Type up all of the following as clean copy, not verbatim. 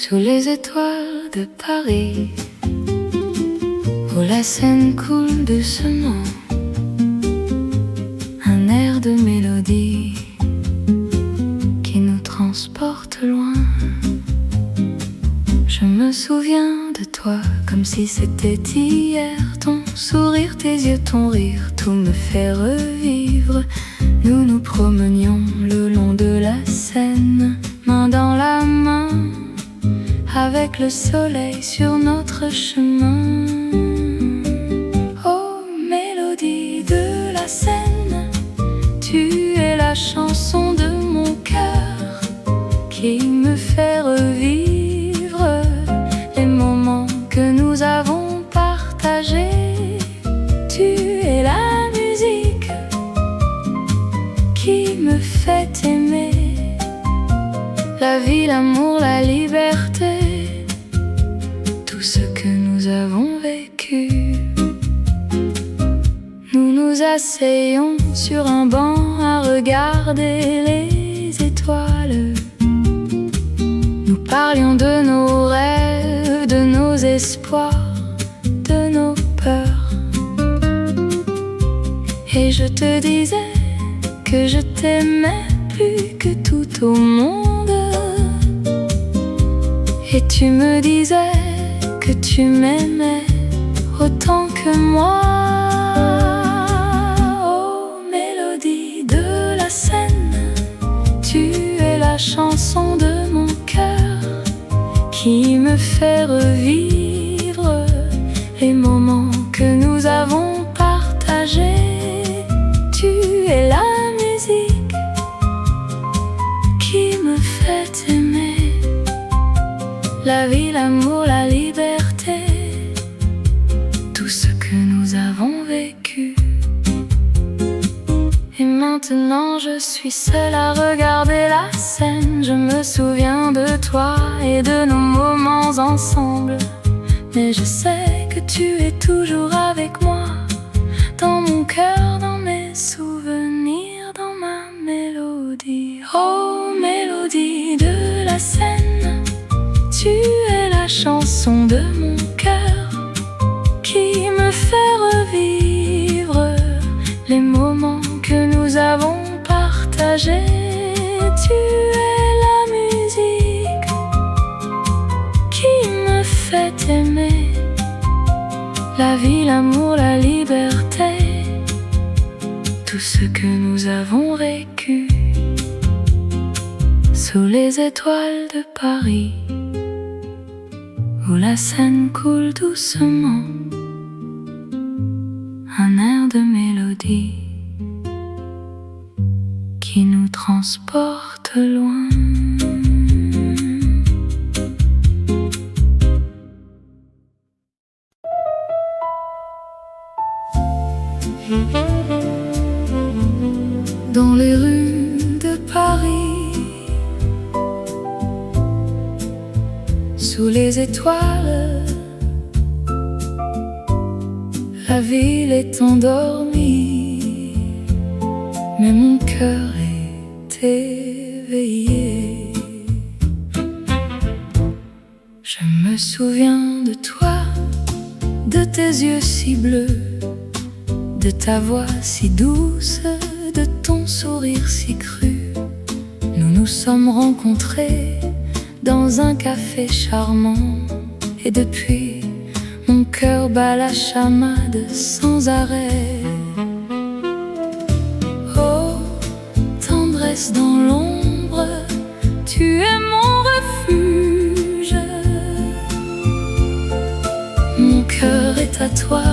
Sous les étoiles de Paris, où la Seine coule doucement, un air de mélodie qui nous transporte loin. Je me souviens de toi comme si c'était hier. Ton sourire, tes yeux, ton rire, tout me fait revivre. Nous nous promenions le long de la Seine, main dans la main, avec le soleil sur notre chemin. Oh, mélodie de la Seine, tu es la chanson de mon cœur qui me fait revivre les moments que nous avons partagés. Tu es la musique qui me fait aimer la vie, l'amour, la liberté, tout ce que nous avons vécu. Nous nous asseyons sur un banc à regarder les étoiles. Nous parlions de nos rêves, de nos espoirs, de nos peurs. Et je te disais que je t'aimais plus que tout au monde. Et tu me disais que tu m'aimais autant que moi. Oh, mélodie de la Seine, tu es la chanson de mon cœur qui me fait revivre les moments que nous avons partagés. Tu es la musique qui me fait aimer la vie, l'amour, la liberté, tout ce que nous avons vécu. Et maintenant je suis seule à regarder la Seine. Je me souviens de toi et de nos moments ensemble, mais je sais que tu es toujours avec moi, dans mon cœur, dans mes souvenirs, dans ma mélodie. Oh, mélodie de la Seine, tu es la chanson de mon cœur qui me fait revivre les moments que nous avons partagés. Tu es la musique qui me fait aimer la vie, l'amour, la liberté, tout ce que nous avons vécu. Sous les étoiles de Paris, où la Seine coule doucement, un air de mélodie qui nous transporte loin. Dans les rues de Paris, sous les étoiles, la ville est endormie, mais mon cœur est éveillé. Je me souviens de toi, de tes yeux si bleus, de ta voix si douce, de ton sourire si cru. Nous nous sommes rencontrés dans un café charmant, et depuis, mon cœur bat la chamade sans arrêt. Oh, tendresse dans l'ombre, tu es mon refuge. Mon cœur est à toi,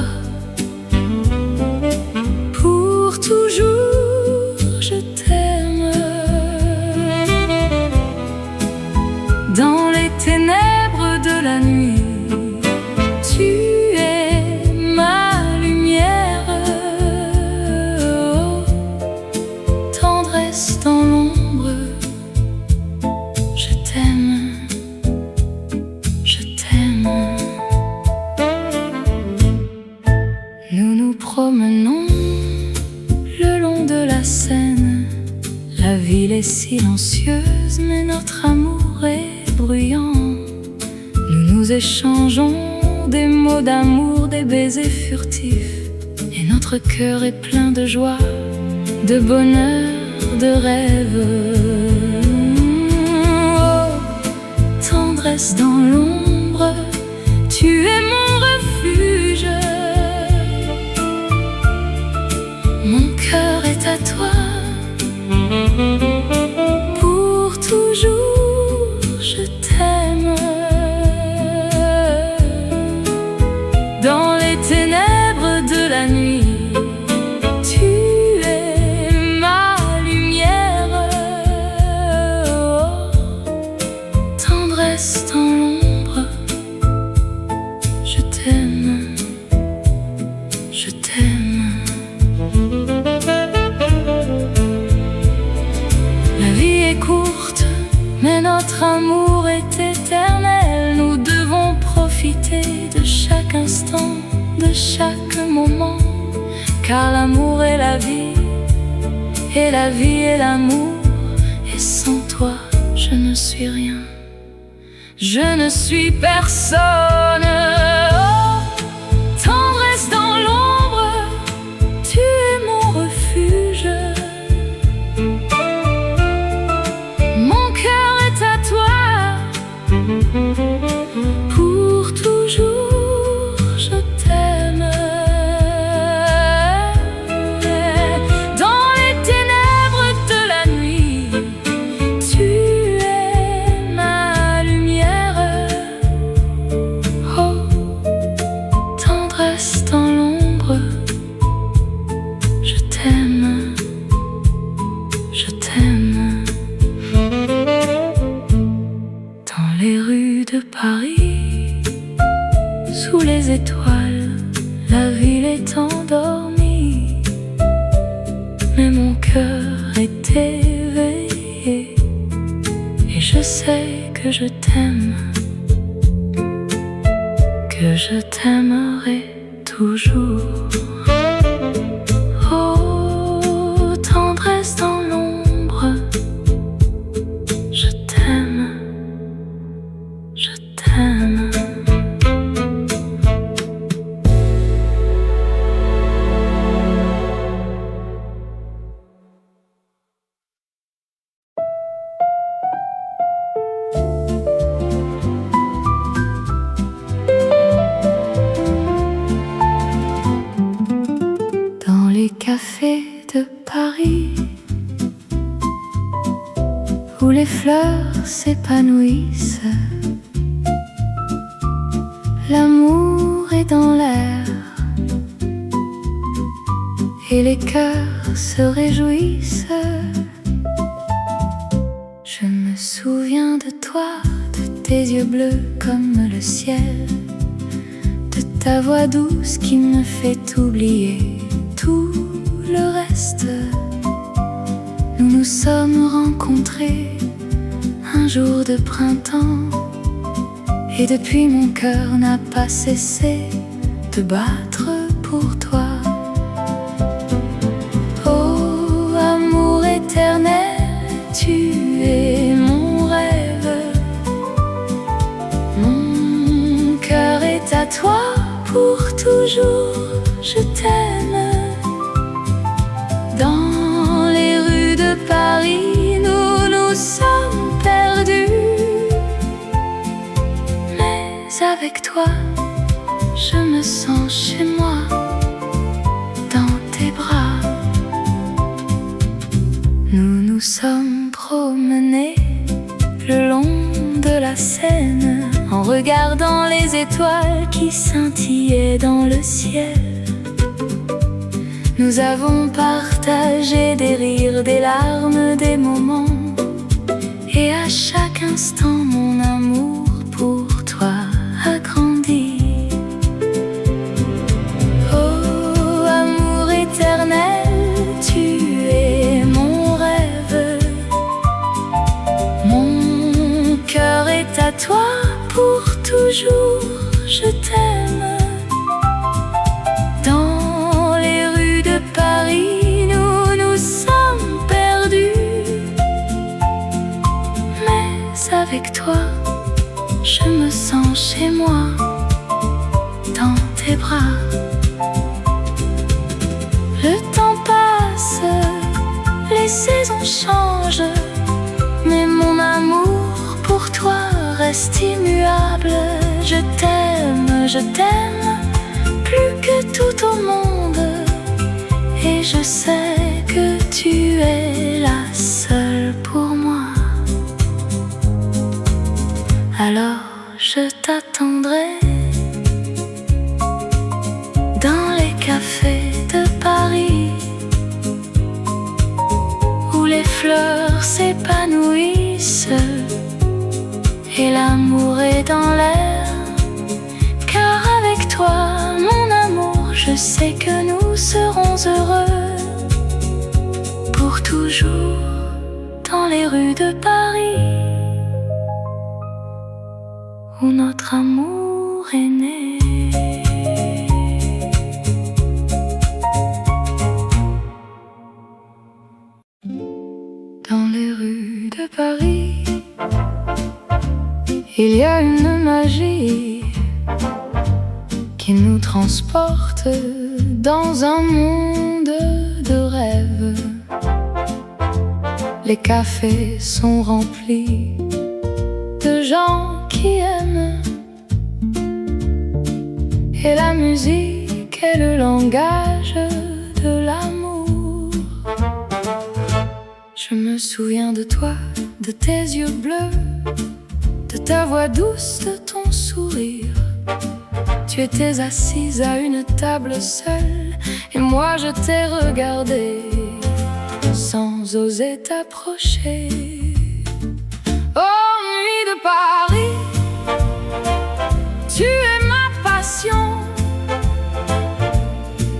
pour toujours je t'aime. Dans les ténèbres de la nuit, tu es ma lumière. Oh, tendresse dans l'ombre, je t'aime, je t'aime. Nous nous promenons le long de la Seine. La ville est silencieuse, mais notre amour est bruyant. échangeons des mots d'amour, des baisers furtifs. Et notre cœur est plein de joie, de bonheur, de rêve. Oh, tendresse dans l'ombre, tu es mon refuge. Mon cœur est à toi, pour toujours je t'aime. Dans les ténèbres de la nuit, tu es ma lumière. Oh, tendresse dans l'ombre, je t'aime, je t'aime. La vie est courte, mais notre amour est éternel. Nous devons profiter de chaque instant, de chaque moment, car l'amour est la vie, et la vie est l'amour. Et sans toi, je ne suis rien, je ne suis personne. Oh, tendresse dans l'ombre, tu es mon refuge. Mon cœur est à toi, pour toujours je t'aime. Dans les ténèbres de la nuit, tu es ma lumière. Oh, tendresse dans l'ombre, je t'aime, je t'aime. Dans les rues de Paris, sous les étoiles, la ville est endormie, mais mon cœur est éveillé, et je sais que je t'aime, que je t'aimerai toujours. Oh, tendresse dans l'ombre, je t'aime, je t'aime. Dans les cafés de Paris, où les fleurs s'épanouissent, l'amour est dans l'air, et les cœurs se réjouissent. Je me souviens de toi, de tes yeux bleus comme le ciel, de ta voix douce qui me fait oublier tout le reste. Nous nous sommes rencontrés un jour de printemps, et depuis mon cœur n'a pas cessé de battre pour toi. Oh, amour éternel, tu es mon rêve. Mon cœur est à toi, pour toujours je t'aime. Dans les rues de Paris, nous nous sommes perdus, mais avec toi, je me sens chez moi, dans tes bras. Nous nous sommes promenés le long de la Seine, en regardant les étoiles qui scintillaient dans le ciel. Nous avons partagé des rires, des larmes, des moments, et à chaque instant mon amour pour toi a grandi. Oh, amour éternel, tu es mon rêve. Mon cœur est à toi, pour toujours je t'aime. Dans les rues de Paris, nous nous sommes perdus, mais avec toi, je me sens chez moi, dans tes bras. Le temps passe, les saisons changent, mais mon amour pour toi reste immuable. Je t'aime, plus que tout au monde, et je sais que tu es la seule pour moi. Alors je t'attendrai dans les cafés de Paris, où les fleurs s'épanouissent et l'amour est dans l'air. Car avec toi, mon amour, je sais que nous serons heureux pour toujours dans les rues de Paris, où notre amour est né. Dans les rues de Paris, il y a une magie qui nous transporte dans un monde de rêve. Les cafés sont remplis de gens qui aiment, et la musique est le langage de l'amour. Je me souviens de toi, de tes yeux bleus, de ta voix douce, de ton sourire. Tu étais assise à une table seule, et moi je t'ai regardé sans oser t'approcher. Oh, nuit de Paris, tu es ma passion,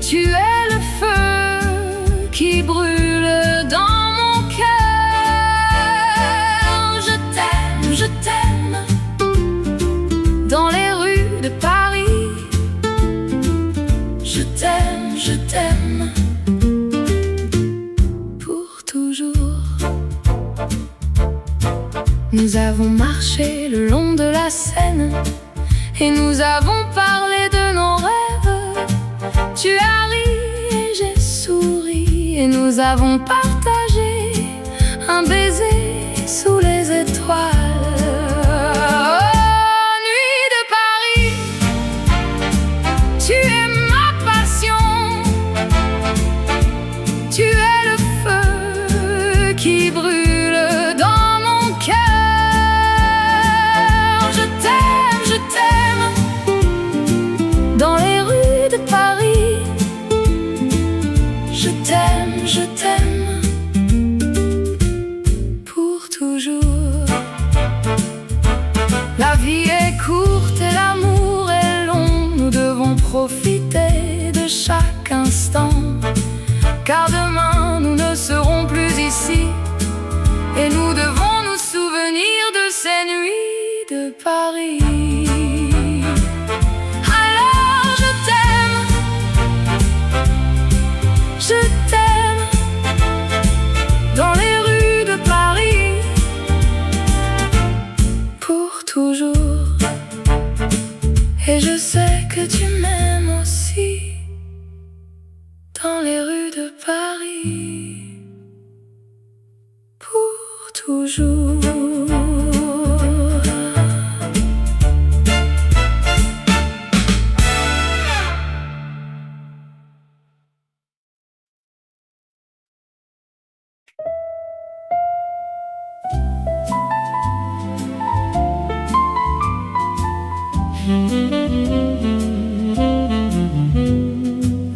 tu es le feu qui brûle dans mon cœur. Je t'aime, dans les rues de Paris. Je t'aime, pour toujours. Nous avons marché le long de la Seine, et nous avons parlé de nos rêves. Tu as ri et j'ai souri, et nous avons partagé un baiser sous les étoiles. Oh, nuit de Paris, tu es ma passion, tu es le feu qui brûle dans mon cœur. Je t'aime, dans les rues de Paris. Je t'aime, pour toujours. La vie est courte et l'amour est long. Nous devons profiter de chaque instant, car demain nous ne serons plus ici, et nous devons nous souvenir de ces nuits de Paris. Alors je t'aime, dans les rues de Paris, pour toujours. Et je sais que tu m'aimes aussi, dans les rues de Paris, pour toujours.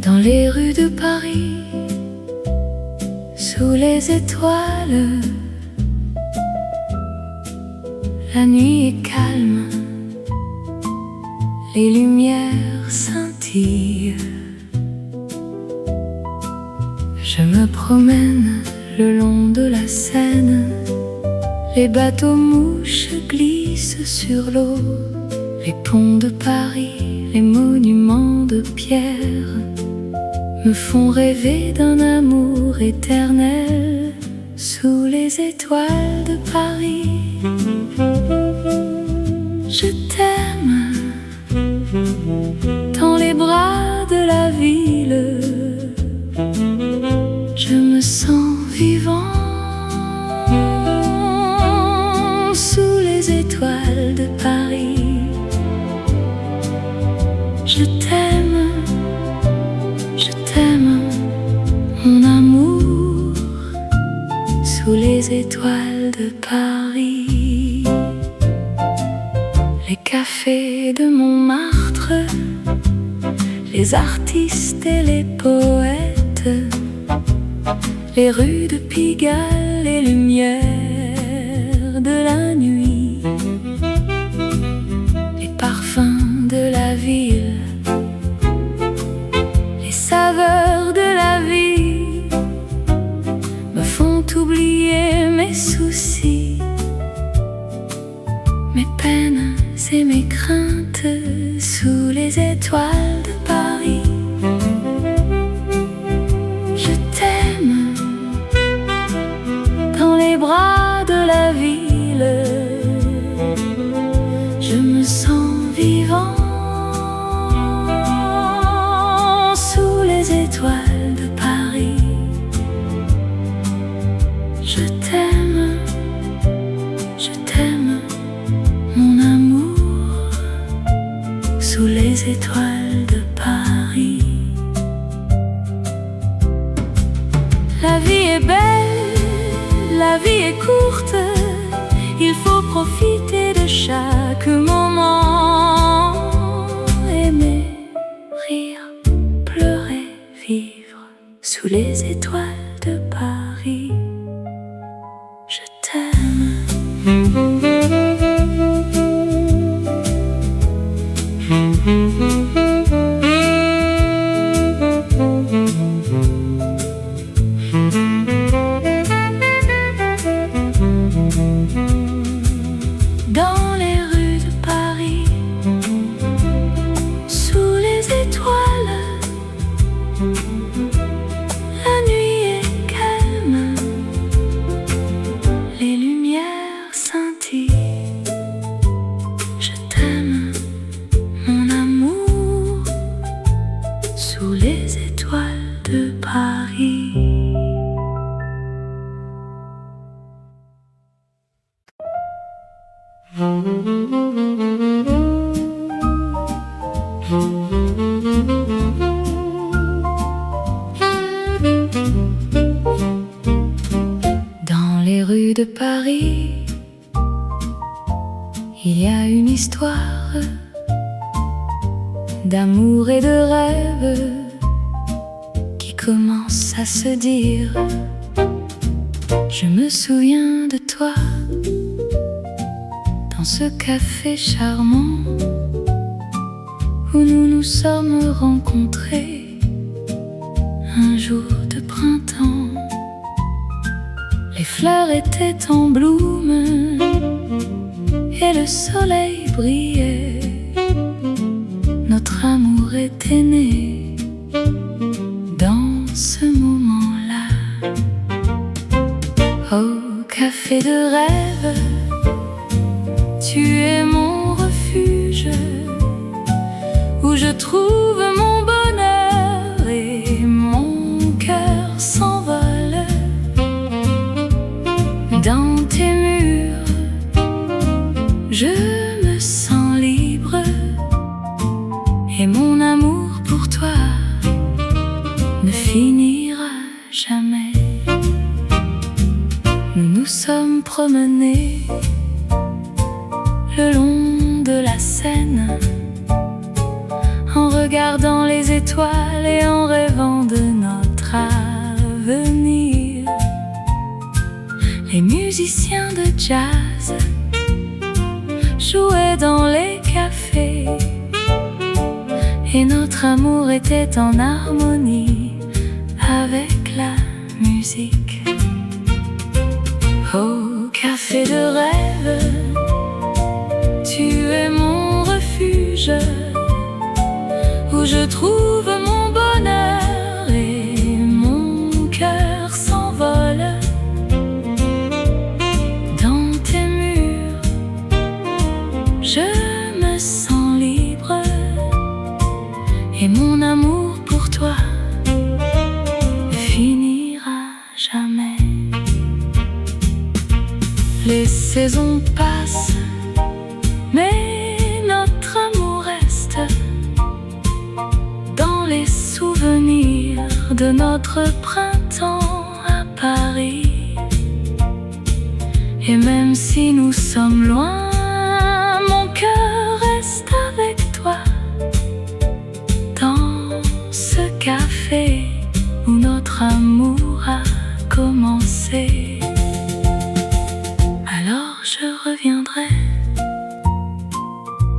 Dans les rues de Paris, sous les étoiles, la nuit est calme, les lumières scintillent. Je me promène le long de la Seine, les bateaux mouches glissent sur l'eau. Les ponts de Paris, les monuments de pierre me font rêver d'un amour éternel sous les étoiles de Paris. Je étoiles de Paris. Je t'aime, mon amour, sous les étoiles de Paris. Les cafés de Montmartre, les artistes et les poètes, les rues de Pigalle, les lumières de la nuit, les parfums de la ville, les saveurs de la vie me font oublier mes soucis, mes peines et mes craintes sous les étoiles de Paris. Je t'aime dans les bras de la ville, je me sens vivant sous les étoiles de Paris. Je t'aime, mon amour, sous les étoiles de Paris. La vie est belle, la vie est courte, il faut profiter de chaque moment. Aimer, rire, pleurer, vivre sous les étoiles de Paris. Je t'aime. Dans les rues de Paris, sous les étoiles, la nuit est calme, les lumières scintillent. Je t'aime, mon amour, sous les étoiles de Paris. Dans les rues de Paris, il y a une histoire d'amour et de rêve qui commence à se dire. Je me souviens de toi dans ce café charmant où nous nous sommes rencontrés un jour de printemps. Les fleurs étaient en bloom et le soleil brillait. Notre amour était né dans ce moment-là. Au café de rêve, tu es mon refuge, où je trouve mon bonheur et mon cœur s'envole. Dans tes murs, je me sens libre, et mon amour pour toi ne finira jamais. Nous nous sommes promenés le long de la Seine, en regardant les étoiles et en rêvant de notre avenir. Les musiciens de jazz jouaient dans les cafés, et notre amour était en harmonie avec la musique. Au café de rêve, tu es mon refuge, où je trouve mon bonheur et mon cœur s'envole. Dans tes murs, je me sens libre, et mon amour pour toi ne finira jamais. Les saisons passent de notre printemps à Paris. Et même si nous sommes loin, mon cœur reste avec toi. Dans ce café où notre amour a commencé. Alors je reviendrai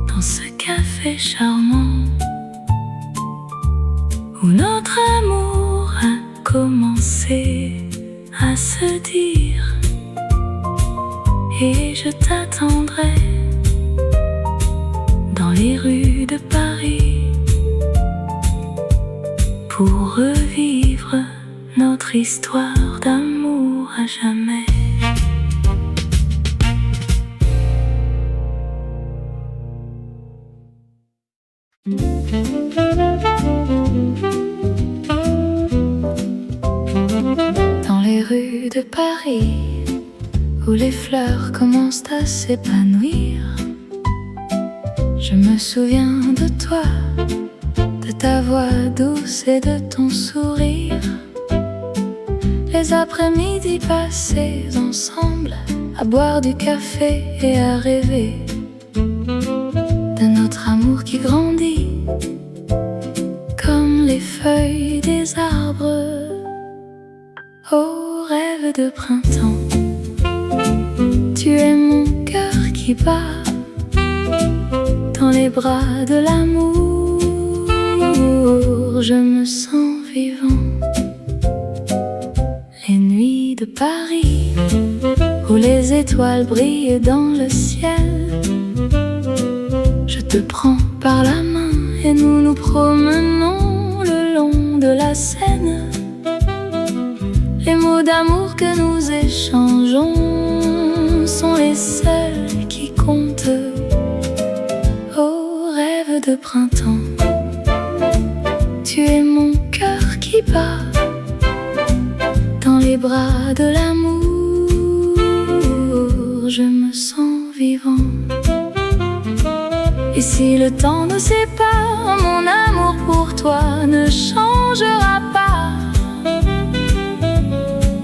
dans ce café charmant où notre amour a commencé à se dire. Et je t'attendrai dans les rues de Paris pour revivre notre histoire d'amour à jamais. Dans les rues de Paris où les fleurs commencent à s'épanouir, je me souviens de toi, de ta voix douce et de ton sourire. Les après-midi passés ensemble à boire du café et à rêver de notre amour qui grandit comme les feuilles des arbres. Oh, rêve de printemps, tu es mon cœur qui bat dans les bras de l'amour. Je me sens vivant. Les nuits de Paris où les étoiles brillent dans le ciel, je te prends par la main et nous nous promenons le long de la Seine. Les mots d'amour que nous échangeons sont les seuls qui comptent. Oh, rêve de printemps, tu es mon cœur qui bat dans les bras de l'amour. Je me sens vivant. Et si le temps nous sépare, mon amour pour toi ne changera pas.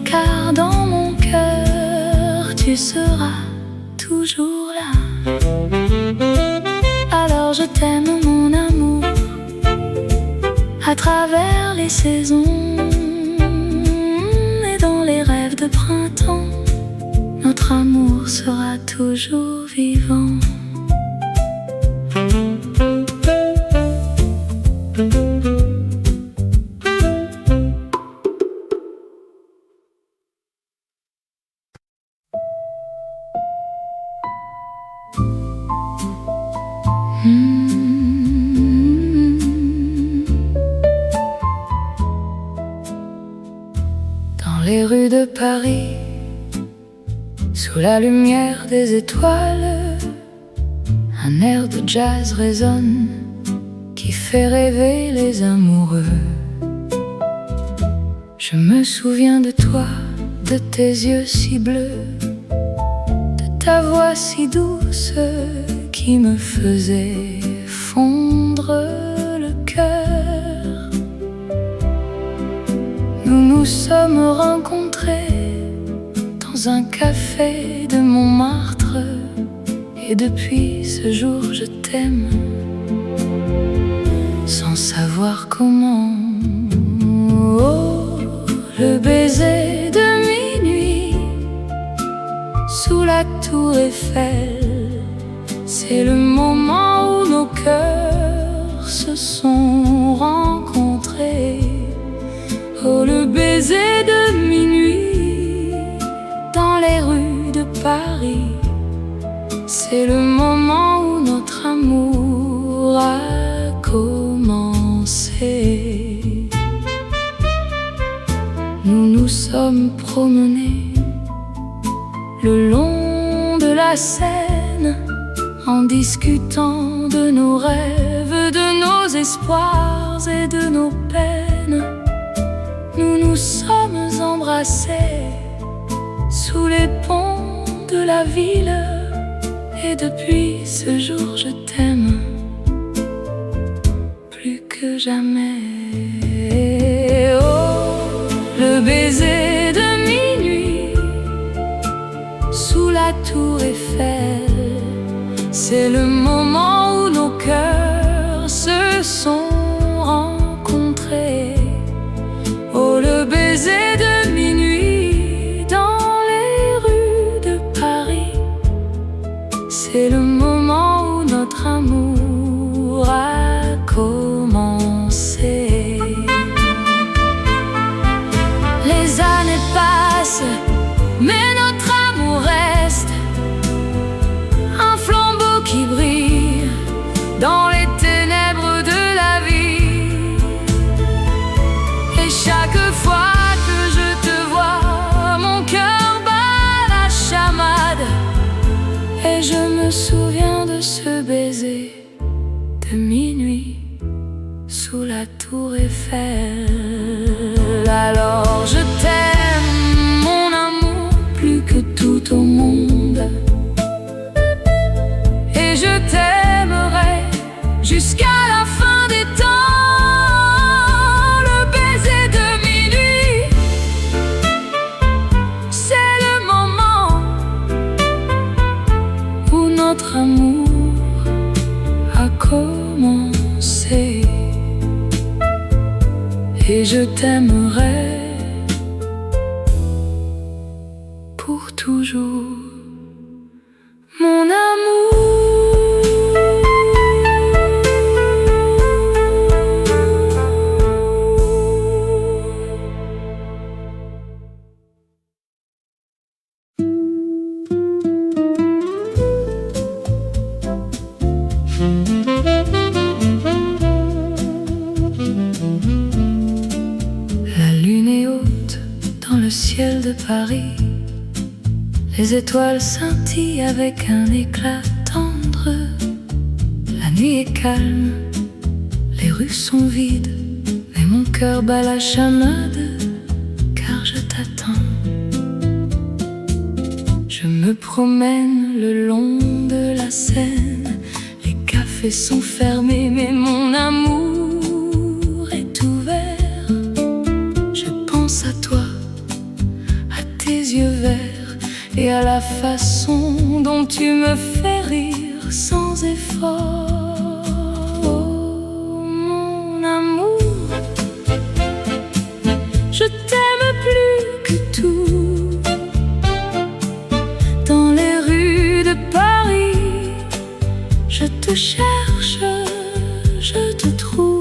Car dans mon cœur, tu seras toujours là. Alors je t'aime mon amour, à travers les saisons et dans les rêves de printemps, notre amour sera toujours vivant. Dans les rues de Paris, sous la lumière des étoiles, un air de jazz résonne qui fait rêver les amoureux. Je me souviens de toi, de tes yeux si bleus, de ta voix si douce qui me faisait fondre le cœur. Nous nous sommes rencontrés dans un café de Montmartre, et depuis ce jour je t'aime sans savoir comment. Oh, le baiser de minuit sous la tour Eiffel, c'est le moment où nos cœurs se sont rencontrés. Oh, le baiser de minuit dans les rues de Paris, c'est le moment où notre amour a commencé. Nous nous sommes promenés le long de la Seine en discutant de nos rêves, de nos espoirs et de nos peines. Nous nous sommes embrassés sous les ponts de la ville, et depuis ce jour je t'aime plus que jamais. Oh, C'est le moment où nos cœurs se sont rencontrés. Oh, le baiser de minuit dans les rues de Paris. C'est le moment où notre amour a commencé. Les années passent, mais notre amour reste un flambeau qui brille dans les ténèbres de la vie. Et chaque fois que je te vois, mon cœur bat la chamade. Et je me souviens de ce baiser de minuit sous la tour Eiffel. Alors je t'aime, mon amour, plus que tout au monde. Et je t'aimerai jusqu'à la fin des temps. Le baiser de minuit, c'est le moment où notre amour a commencé. Et je t'aimerai pour toujours, mon amour. La lune est haute dans le ciel de Paris. Les étoiles scintillent avec un éclat tendre. La nuit est calme, les rues sont vides, mais mon cœur bat la chamade, car je t'attends. Je me promène le long de la Seine. Les cafés sont fermés, mais mon amour est ouvert. Je pense à toi, à tes yeux verts, et à la façon dont tu me fais rire sans effort. Oh, mon amour, je t'aime plus que tout. Dans les rues de Paris, je te cherche, je te trouve.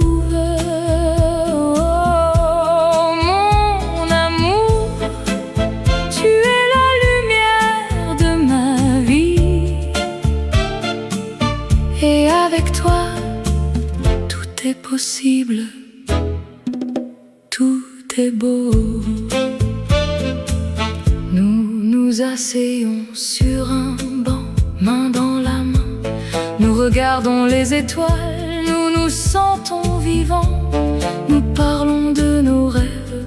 Et avec toi, tout est possible, tout est beau. Nous nous asseyons sur un banc, main dans la main. Nous regardons les étoiles, nous nous sentons vivants. Nous parlons de nos rêves,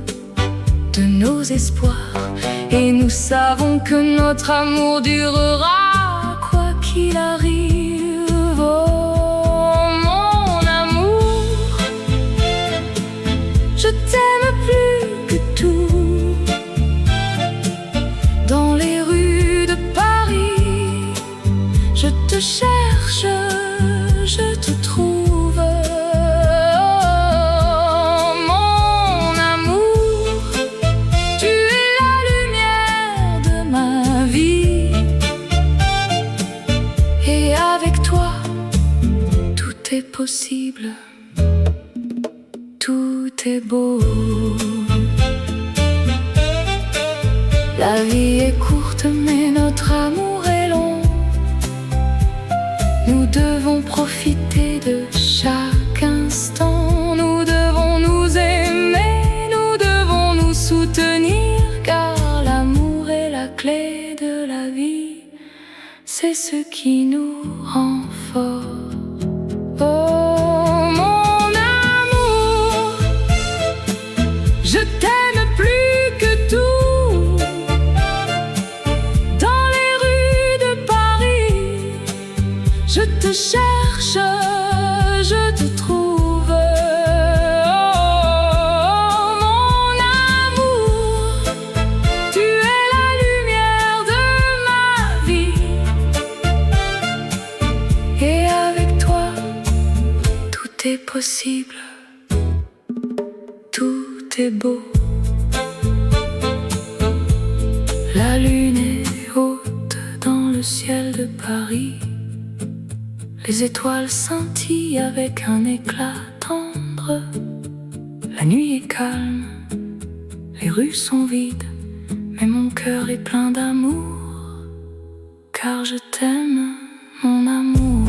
de nos espoirs. Et nous savons que notre amour durera, quoi qu'il arrive. Oh, mon amour, je t'aime plus que tout. Dans les rues de Paris, je te cherche, je te trouve. Oh, mon amour, tu es la lumière de ma vie. Et avec toi, tout est possible, tout est beau. La vie est courte, mais notre amour est long. Nous devons profiter de chaque instant. Nous devons nous aimer, nous devons nous soutenir, car l'amour est la clé de la vie. C'est ce qui nous rend forts. Oh, mon amour, je t'aime plus que tout. Dans les rues de Paris, je te cherche, je te trouve. Oh, mon amour, tu es la lumière de ma vie. Et avec toi, tout est possible, tout est beau. La lune est haute dans le ciel de Paris. Les étoiles scintillent avec un éclat tendre. La nuit est calme, les rues sont vides, mais mon cœur est plein d'amour, car je t'aime, mon amour.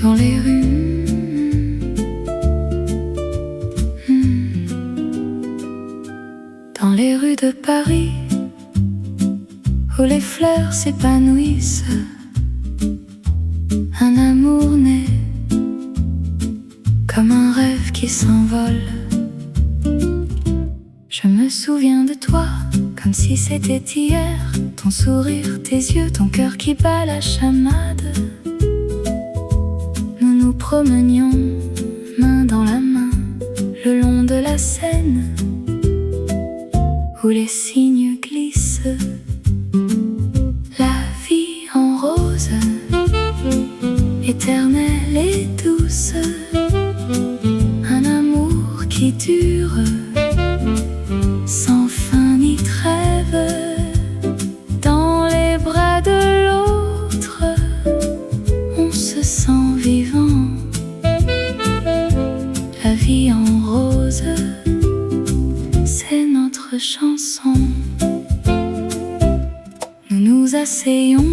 Dans les rues, dans les rues de Paris, où les fleurs s'épanouissent, un amour naît comme un rêve qui s'envole. Je me souviens de toi comme si c'était hier, ton sourire, tes yeux, ton cœur qui bat la chamade. Nous nous promenions main dans la main le long de la Seine, où les cygnes glissent. La vie en rose, éternelle et douce, un amour qui dure sans fin ni trêve. Dans les bras de l'autre, on se sent vivant. La vie en rose, c'est notre chanson. Nous nous asseyons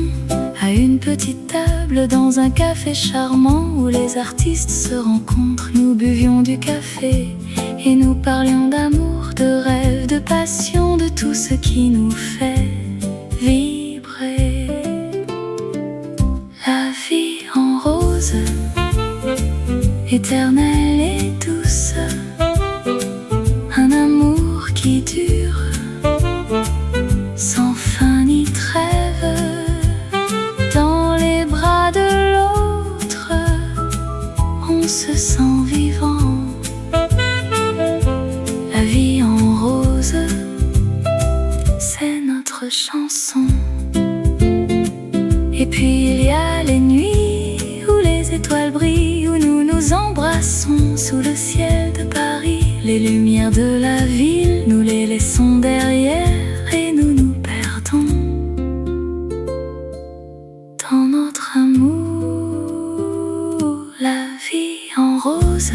à une petite table dans un café charmant où les artistes se rencontrent. Nous buvions du café et nous parlions d'amour, de rêve, de passion, de tout ce qui nous fait vibrer. La vie en rose, éternelle et douce, un amour qui dure sans fin ni trêve. Dans les bras de l'autre, on se sent vivant. La vie en rose, c'est notre chanson. Et puis il y a les nuits où les étoiles brillent, où nous nous embrassons sous le ciel de Paris. Les lumières de la ville, nous les laissons derrière et nous nous perdons dans notre amour. La vie en rose,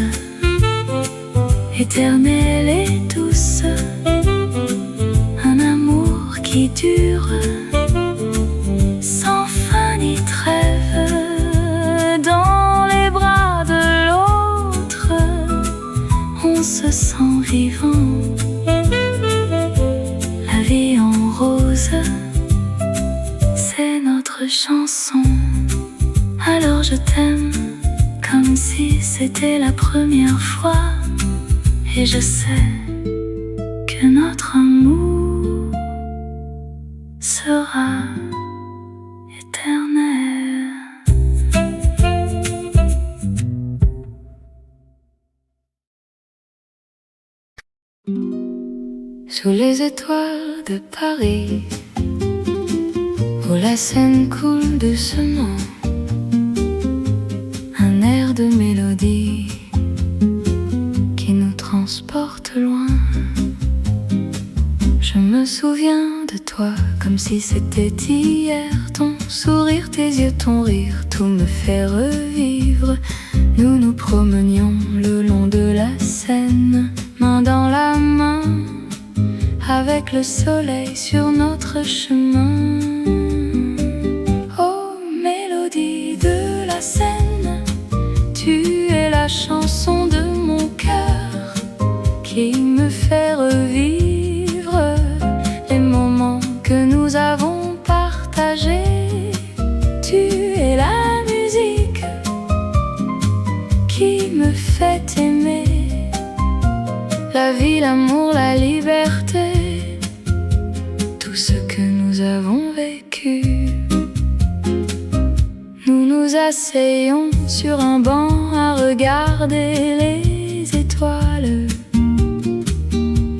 éternelle et douce, un amour qui dure sans fin ni trêve. Dans les bras de l'autre, on se sent vivant. La vie en rose, c'est notre chanson. Alors je t'aime comme si c'était la première fois, et je sais que notre amour sera éternel. Sous les étoiles de Paris, où la Seine coule doucement, un air de mélodie qui nous transporte loin. Je me souviens de toi comme si c'était hier, ton sourire, tes yeux, ton rire, tout me fait revivre. Nous nous promenions le long de la Seine, main dans la main, avec le soleil sur notre chemin. Oh, mélodie de la Seine, tu es la chanson de mon cœur qui me fait revivre les moments que nous avons partagés. Tu es la musique qui me fait aimer la vie, l'amour, la liberté. asseyons sur un banc à regarder les étoiles.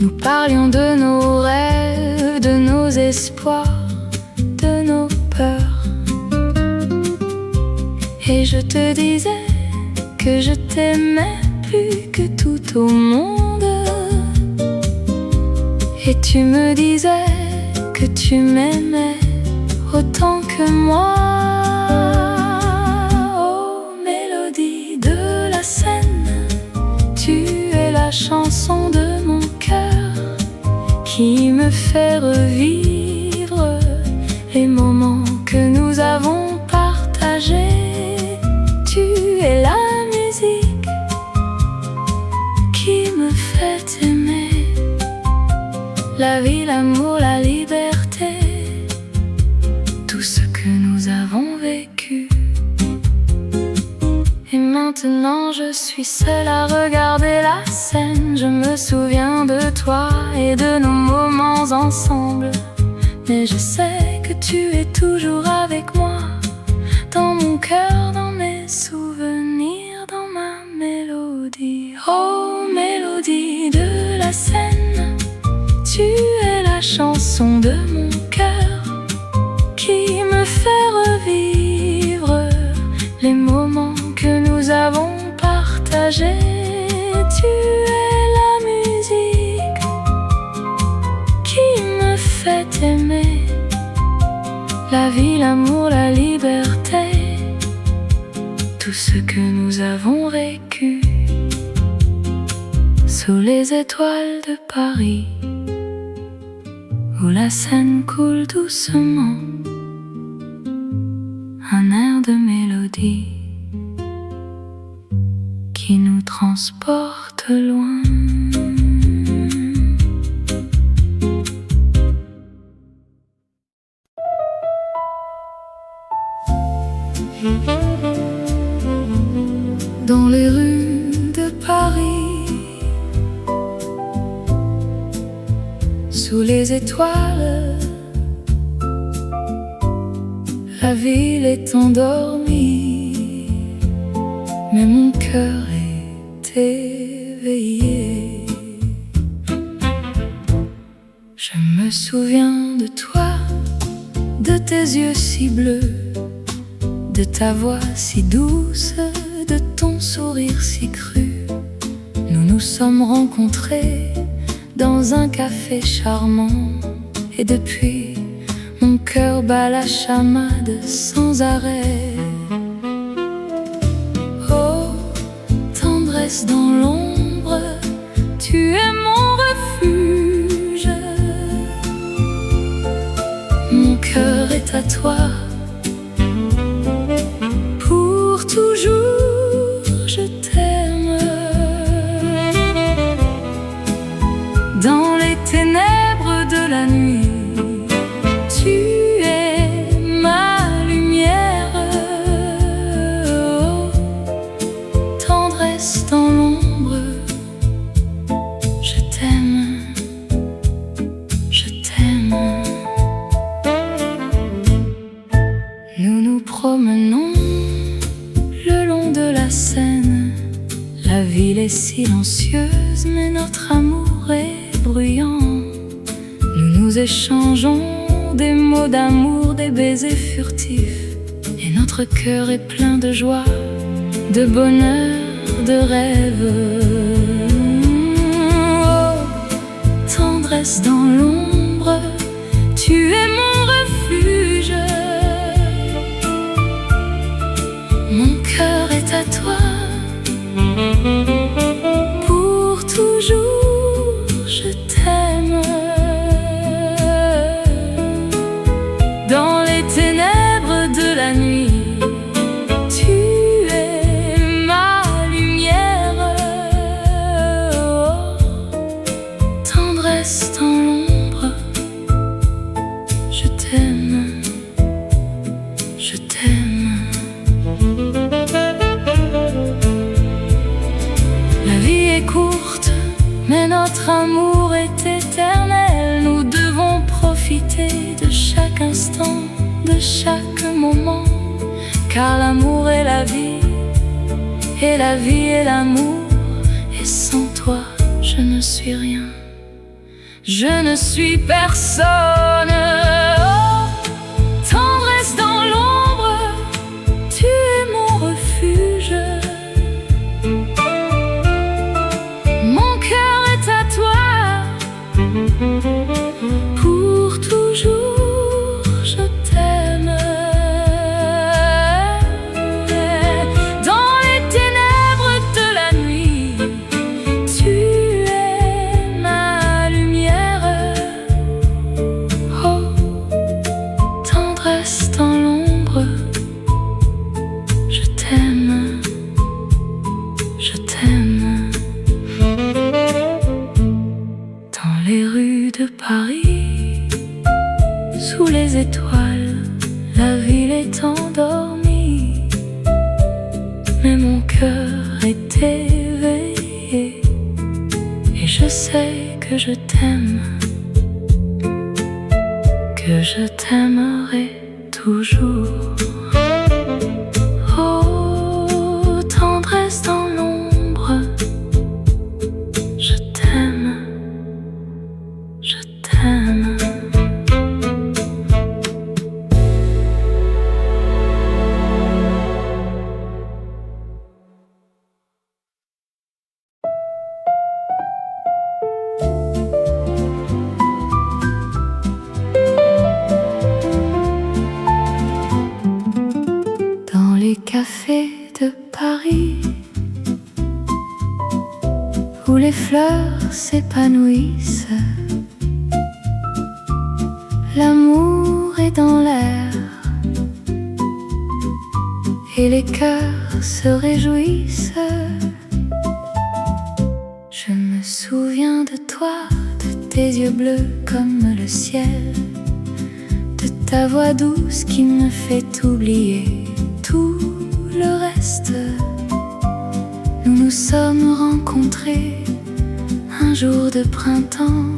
Nous parlions de nos rêves, de nos espoirs, de nos peurs. Et je te disais que je t'aimais plus que tout au monde. Et tu me disais que tu m'aimais autant que moi. Oh, mélodie de la Seine, tu es la chanson de mon cœur qui me fait revivre les moments que nous avons partagés. Tu es la musique qui me fait aimer la vie, l'amour, la liberté, tout ce que nous avons vécu. Et maintenant je suis seule à regarder la scène. Je me souviens de toi et de nos moments ensemble. Mais je sais que tu es toujours avec moi, dans mon cœur, dans mes souvenirs, dans ma mélodie. Oh, mélodie de la Seine, tu es la chanson de mon cœur qui me fait revivre les moments que nous avons partagés. Tu es la musique qui me fait aimer la vie, l'amour, la liberté, tout ce que nous avons vécu sous les étoiles de Paris, où la Seine coule doucement, un air de mélodie qui nous transporte loin. Dans les rues de Paris, sous les étoiles, la ville est endormie, mais mon cœur est éveillé. Je me souviens de toi, de tes yeux si bleus, de ta voix si douce, de ton sourire si cru. Nous nous sommes rencontrés dans un café charmant, et depuis, mon cœur bat la chamade sans arrêt. Oh, tendresse dans l'ombre, tu es mon refuge. Mon cœur est à toi, pour toujours je t'aime. Dans les ténèbres de la nuit, tu es ma lumière. Oh, tendresse dans l'ombre, je t'aime, je t'aime. Nous nous promenons le long de la Seine. La ville est silencieuse, mais notre amour est bruyant. Nous nous échangeons des mots d'amour, des baisers furtifs, et notre cœur est plein de joie, de bonheur, de rêve. Oh, tendresse dans l'ombre, tu es mon refuge. Mon cœur est à toi, pour toujours je t'aime. Dans les ténèbres de la nuit, tu es ma lumière. Oh, tendresse dans l'ombre, je t'aime, je t'aime. La vie est courte, mais notre amour est éternel. Nous devons profiter de chaque instant, de chaque moment, car l'amour est la et la vie et l'amour. Et sans toi, je ne suis rien, je ne suis personne. Oh, tendresse dans l'ombre, tu es mon refuge. Mon cœur est à toi, pour toujours je t'aime. Dans les ténèbres de la nuit, tu es ma lumière. Oh, tendresse dans l'ombre, je t'aime, je t'aime. Dans les rues de Paris, sous les étoiles, la ville est endormie, mais mon cœur est éveillé, et je sais que je t'aime, que je t'aimerai toujours. Oh, tendresse dans l'ombre, je t'aime, je t'aime. Dans les cafés de Paris, où les fleurs s'épanouissent, l'amour est dans l'air, et les cœurs se réjouissent. Je me souviens de toi, de tes yeux bleus comme le ciel, de ta voix douce qui me fait oublier tout le reste. Nous nous sommes rencontrés un jour de printemps,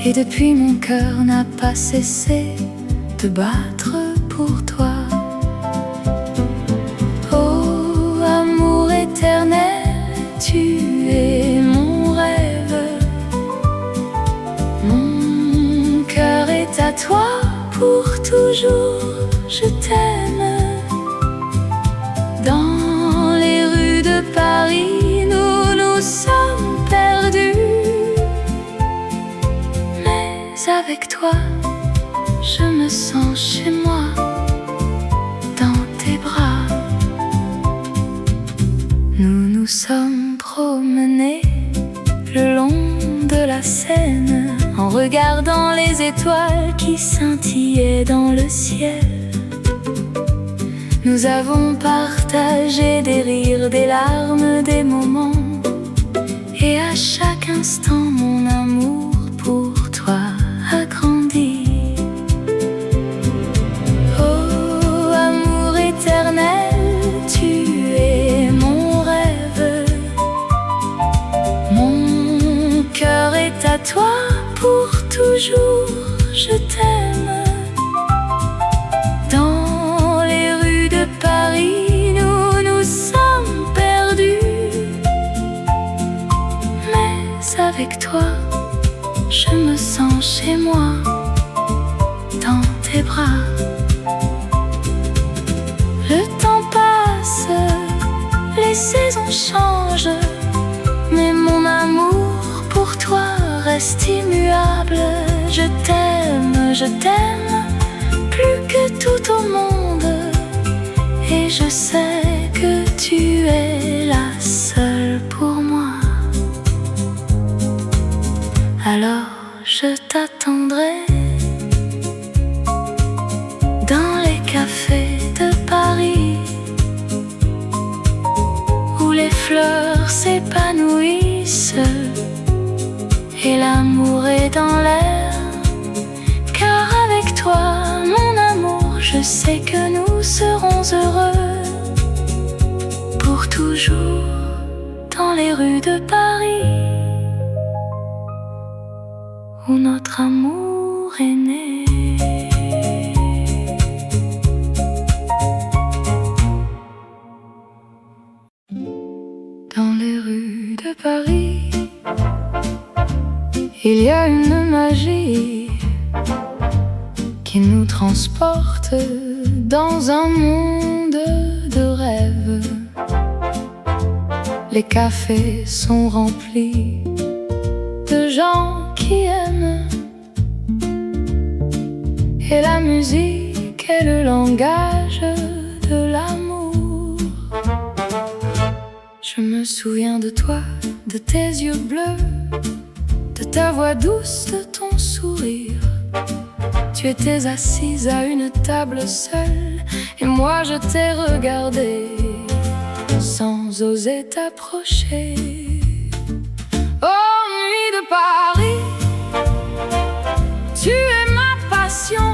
et depuis mon cœur n'a pas cessé de battre pour toi. Oh, amour éternel, tu es mon rêve. Mon cœur est à toi pour toujours, je t'aime. Dans les rues de Paris, nous nous sommes perdus, mais avec toi, je me sens chez moi, dans tes bras. Nous nous sommes promenés le long de la Seine, en regardant les étoiles qui scintillaient dans le ciel. Nous avons partagé des rires, des larmes, des moments, et à chaque instant mon amour pour toi a grandi. Oh, amour éternel, tu es mon rêve. Mon cœur est à toi pour toujours, je t'aime. Dans les rues de Paris, nous nous sommes perdus, mais avec toi, je me sens chez moi, dans tes bras. Le temps passe, les saisons changent, mais mon amour pour toi reste immuable. Je t'aime, plus que tout au monde, et je sais que tu es la seule pour moi. Alors je t'attendrai dans les cafés de Paris, où les fleurs s'épanouissent et l'amour est dans l'air. Car avec toi, mon amour, je sais que nous serons heureux pour toujours dans les rues de Paris, où notre amour est né. Paris, il y a une magie qui nous transporte dans un monde de rêves. Les cafés sont remplis de gens qui aiment, et la musique est le langage de l'amour. Je me souviens de toi, de tes yeux bleus, de ta voix douce, de ton sourire. Tu étais assise à une table seule, et moi je t'ai regardé sans oser t'approcher. Oh, nuit de Paris, tu es ma passion.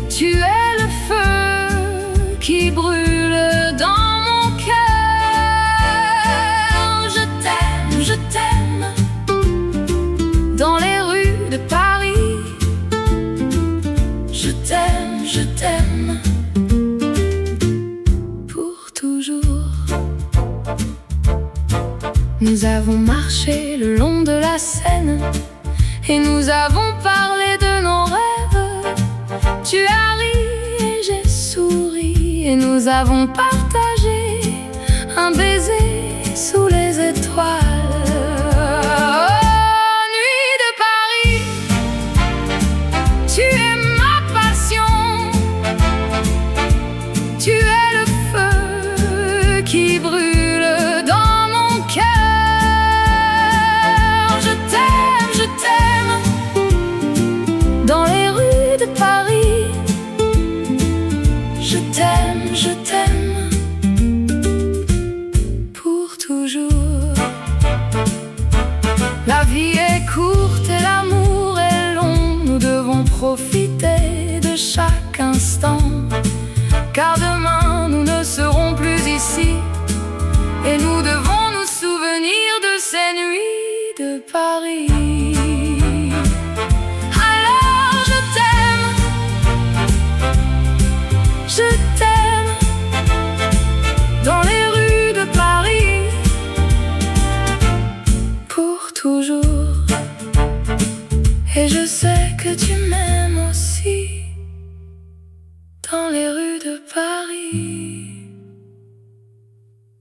Tu es le feu qui brûle dans mon cœur. Je t'aime, dans les rues de Paris. Je t'aime, pour toujours. Nous avons marché le long de la Seine et nous avons parlé de nos rêves. Tu as ri et j'ai souri et nous avons partagé un baiser sous les étoiles. Oh, nuit de Paris, tu es ma passion. Tu es le feu qui brûle dans mon cœur. Je t'aime, dans les rues de Paris. Je t'aime, pour toujours. La vie est courte et l'amour est long. Nous devons profiter de chaque instant, car demain nous ne serons plus ici, et nous devons nous souvenir de ces nuits de Paris. Alors je t'aime, dans les rues de Paris, pour toujours. Et je sais que tu m'aimes aussi, dans les rues de Paris,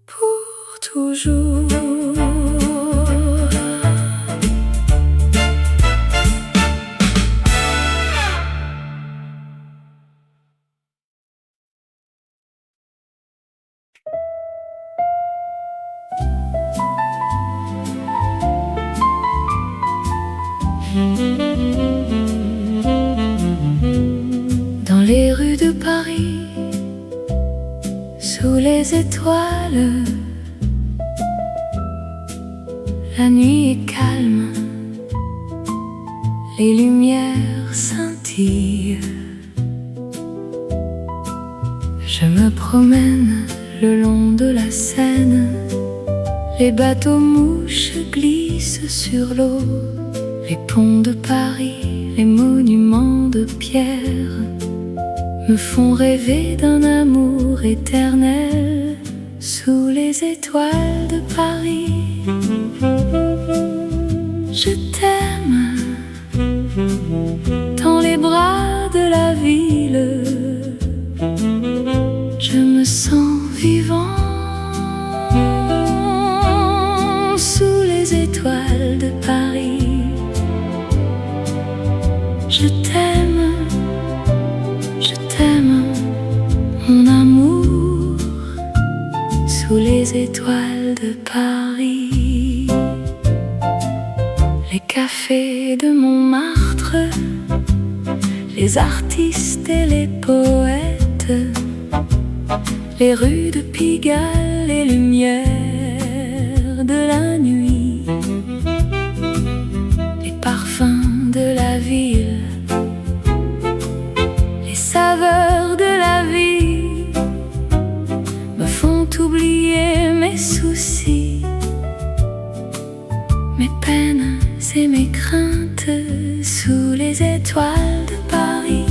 pour toujours. Dans les rues de Paris, sous les étoiles, la nuit est calme, les lumières scintillent. Je me promène le long de la Seine, les bateaux mouches glissent sur l'eau. Les ponts de Paris, les monuments de pierre me font rêver d'un amour éternel sous les étoiles de Paris. Je t'aime, dans les bras de la ville. Je me sens vivant sous les étoiles de Paris. Je t'aime, mon amour, sous les étoiles de Paris. Les cafés de Montmartre, les artistes et les poètes, les rues de Pigalle, les lumières de la nuit, les parfums de la ville, les saveurs de la vie me font oublier mes soucis, mes peines et mes craintes sous les étoiles de Paris.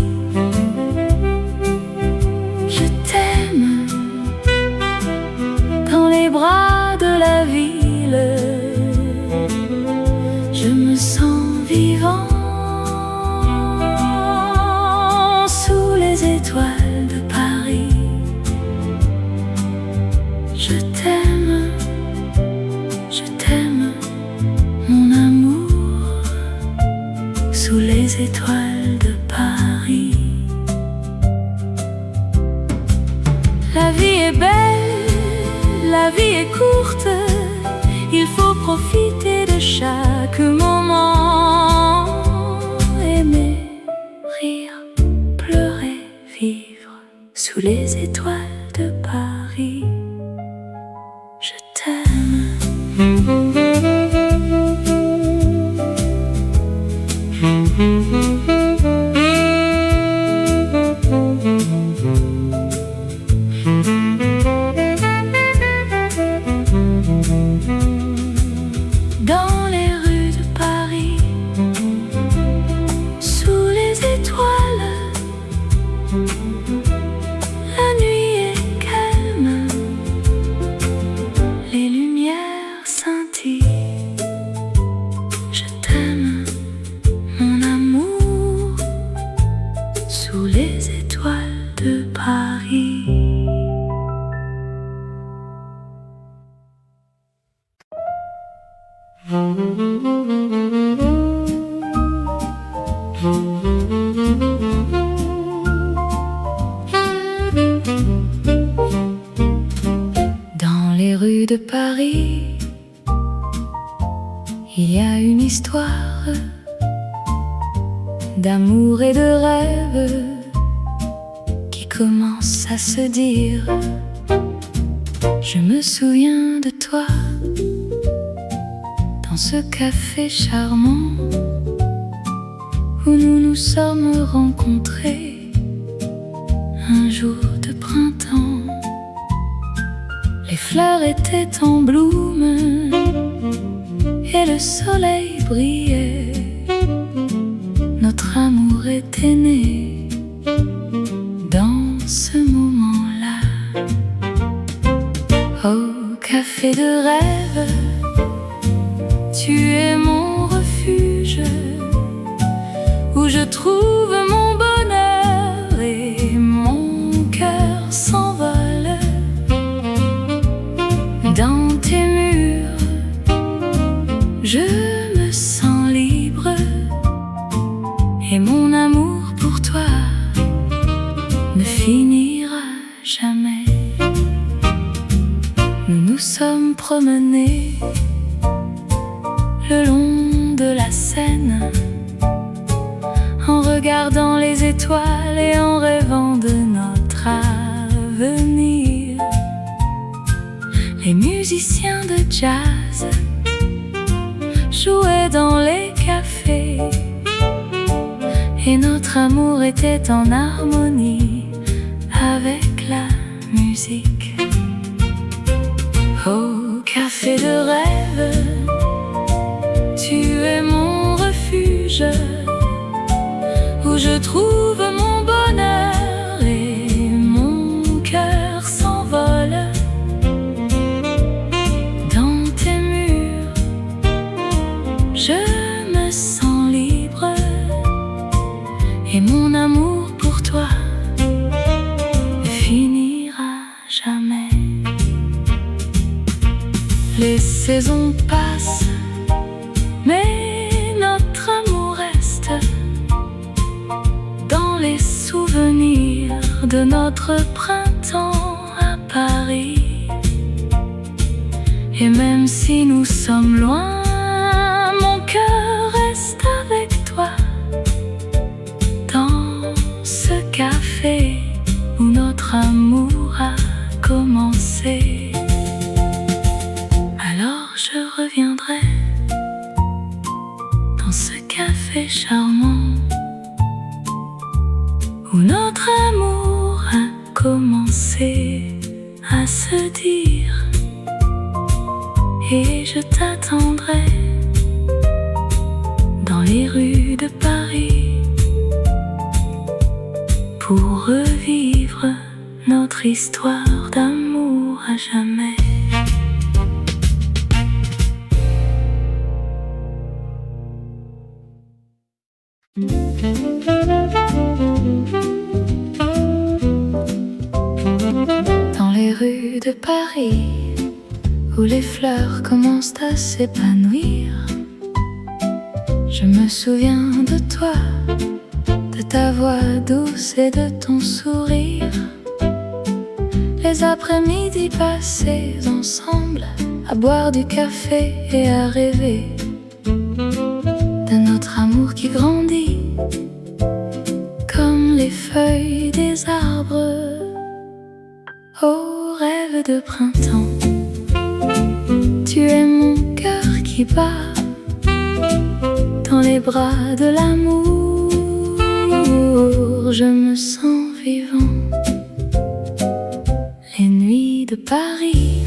Je t'aime, dans les bras de la sous les étoiles de Paris. La vie est belle, la vie est courte, il faut profiter de chaque moment. Aimer, rire, pleurer, vivre sous les étoiles de Paris. Je t'aime. Dans les rues de Paris, sous les étoiles, la nuit est calme, les lumières scintillent. Je t'aime, mon amour, sous les étoiles de Paris. Dans les rues de Paris, il y a une histoire d'amour et de rêve qui commence à se dire. Je me souviens de toi dans ce café charmant où nous nous sommes rencontrés un jour de printemps. Les fleurs étaient en bloom et le soleil brillait. Notre amour était né dans ce moment-là. Au café de rêve, tu es mon refuge, où je trouve mon bonheur et mon cœur s'envole. Dans tes murs, je me sens libre, et mon amour pour toi ne finira jamais. Nous nous sommes promenés le long de la Seine, en regardant les étoiles et en rêvant de notre avenir. Les musiciens de jazz jouaient dans les cafés, et notre amour était en harmonie avec la musique. Au café de rêve, tu es mon refuge, où je trouve mon bonheur et mon cœur s'envole. Dans tes murs, je me sens libre, et mon amour pour toi ne finira jamais. Les saisons passent, mais notre amour reste dans les souvenirs de notre printemps à Paris. Et même si nous sommes loin, mon cœur reste avec toi dans ce café où notre amour a commencé. Alors je reviendrai dans ce café charmant où notre amour a commencé à se dire. Et je t'attendrai dans les rues de Paris pour revivre notre histoire d'amour à jamais. Dans les rues de Paris, où les fleurs commencent à s'épanouir, Je me souviens de toi, de ta voix douce et de ton sourire. Les après-midi passés ensemble, à boire du café et à rêver de notre amour qui grandit comme les feuilles des arbres. Oh, rêve de printemps, tu es mon cœur qui bat dans les bras de l'amour. Je me sens vivant. Les nuits de Paris,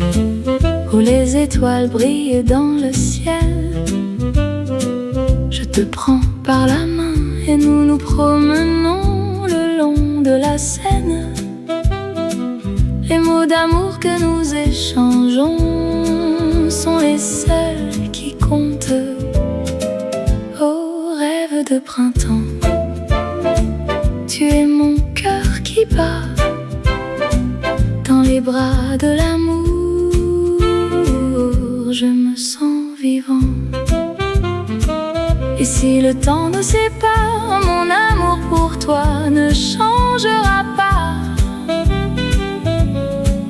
où les étoiles brillent dans le ciel, je te prends par la main et nous nous promenons le long de la Seine. Les mots d'amour que nous échangeons sont les seuls qui comptent. Oh, rêve de printemps, tu es mon cœur qui bat dans les bras de l'amour. Je me sens vivant. Et si le temps nous sépare, mon amour pour toi ne changera pas,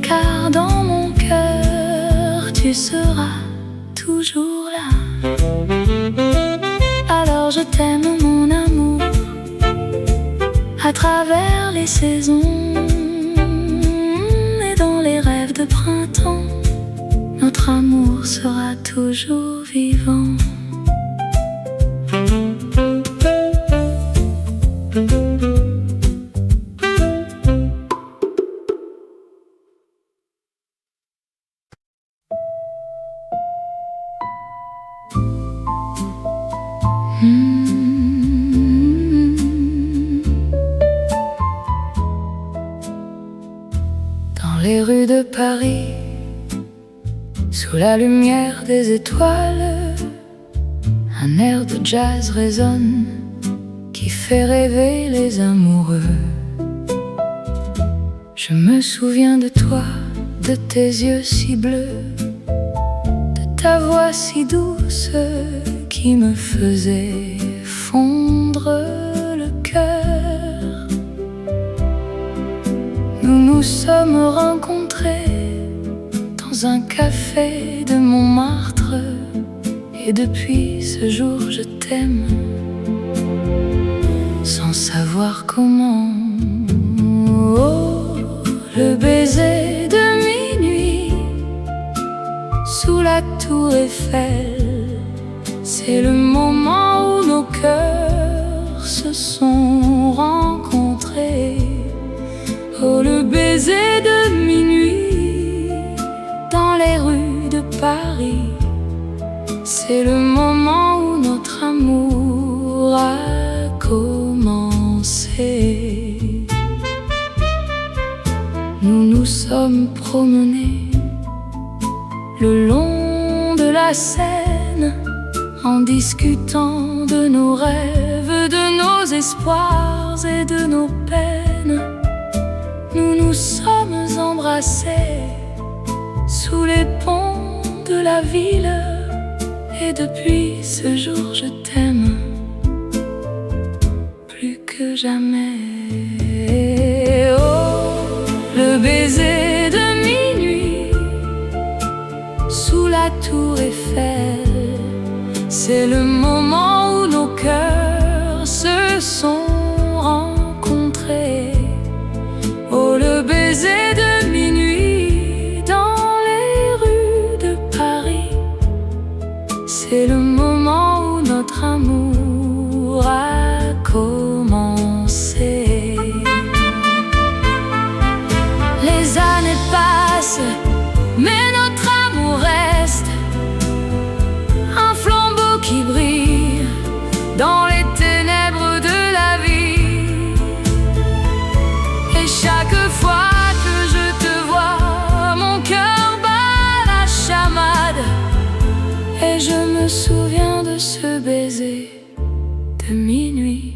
car dans mon cœur tu seras toujours là. Alors je t'aime mon amour, à travers les saisons et dans les rêves de printemps, notre amour sera toujours vivant. Dans les rues de Paris, sous la lumière des étoiles, un air de jazz résonne qui fait rêver les amoureux. Je me souviens de toi, de tes yeux si bleus, de ta voix si douce qui me faisait fondre le cœur. Nous nous sommes rencontrés dans un café de Montmartre, et depuis ce jour je t'aime sans savoir comment. Oh, le baiser de minuit sous la tour Eiffel, c'est le moment où nos cœurs se sont rencontrés. Oh, le baiser de minuit dans les rues de Paris, c'est le moment où notre amour a commencé. Nous nous sommes promenés le long de la Seine, en discutant de nos rêves, de nos espoirs et de nos peines. Nous nous sommes embrassés sous les ponts de la ville, et depuis ce jour je t'aime plus que jamais. Oh, le baiser de minuit sous la tour Eiffel, c'est le moment où nos cœurs se sont rencontrés. Oh, le baiser de minuit dans les rues de Paris, c'est le moment où notre amour a commencé. Les années passent, mais notre amour reste un flambeau qui brille dans les ténèbres de la vie. Et chaque fois que je te vois, mon cœur bat la chamade, et je me souviens de ce baiser de minuit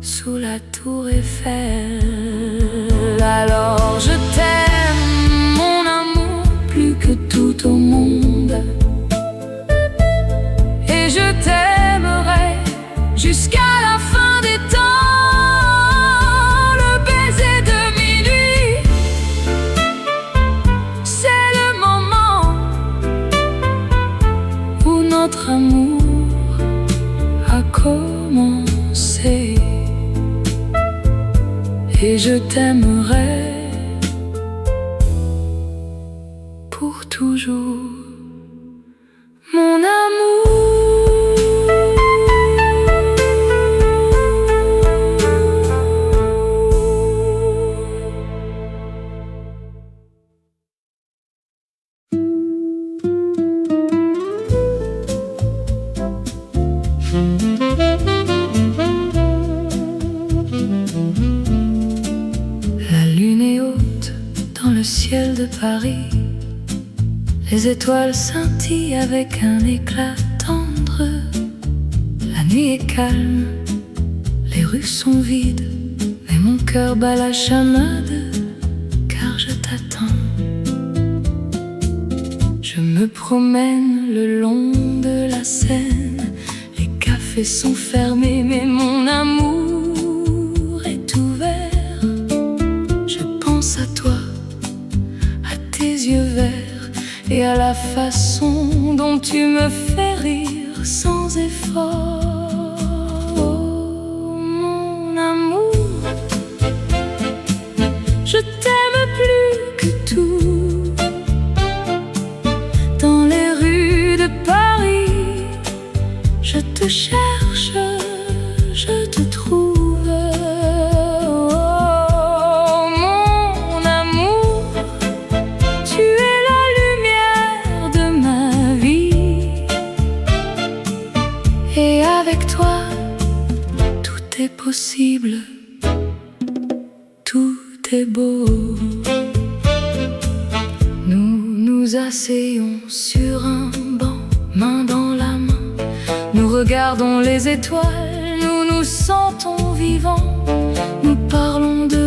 sous la tour Eiffel. Alors je t'aime, mon amour, plus que tout au monde, et je t'aimerai jusqu'à la fin des temps. Le baiser de minuit, c'est le moment où notre amour a commencé. Et je t'aimerai pour toujours, mon amour. La lune est haute dans le ciel de Paris. Les étoiles scintillent avec un éclat tendre. La nuit est calme, les rues sont vides, mais mon cœur bat la chamade, car je t'attends. Je me promène le long de la Seine. Les cafés sont fermés, mais mon amour est ouvert. Je pense à toi, à tes yeux verts, et à la façon dont tu me fais rire sans effort. Oh, mon amour, je t'aime plus que tout. Dans les rues de Paris, je te cherche, je te trouve. Et avec toi, tout est possible, tout est beau. Nous nous asseyons sur un banc, main dans la main. Nous regardons les étoiles, nous nous sentons vivants. Nous parlons de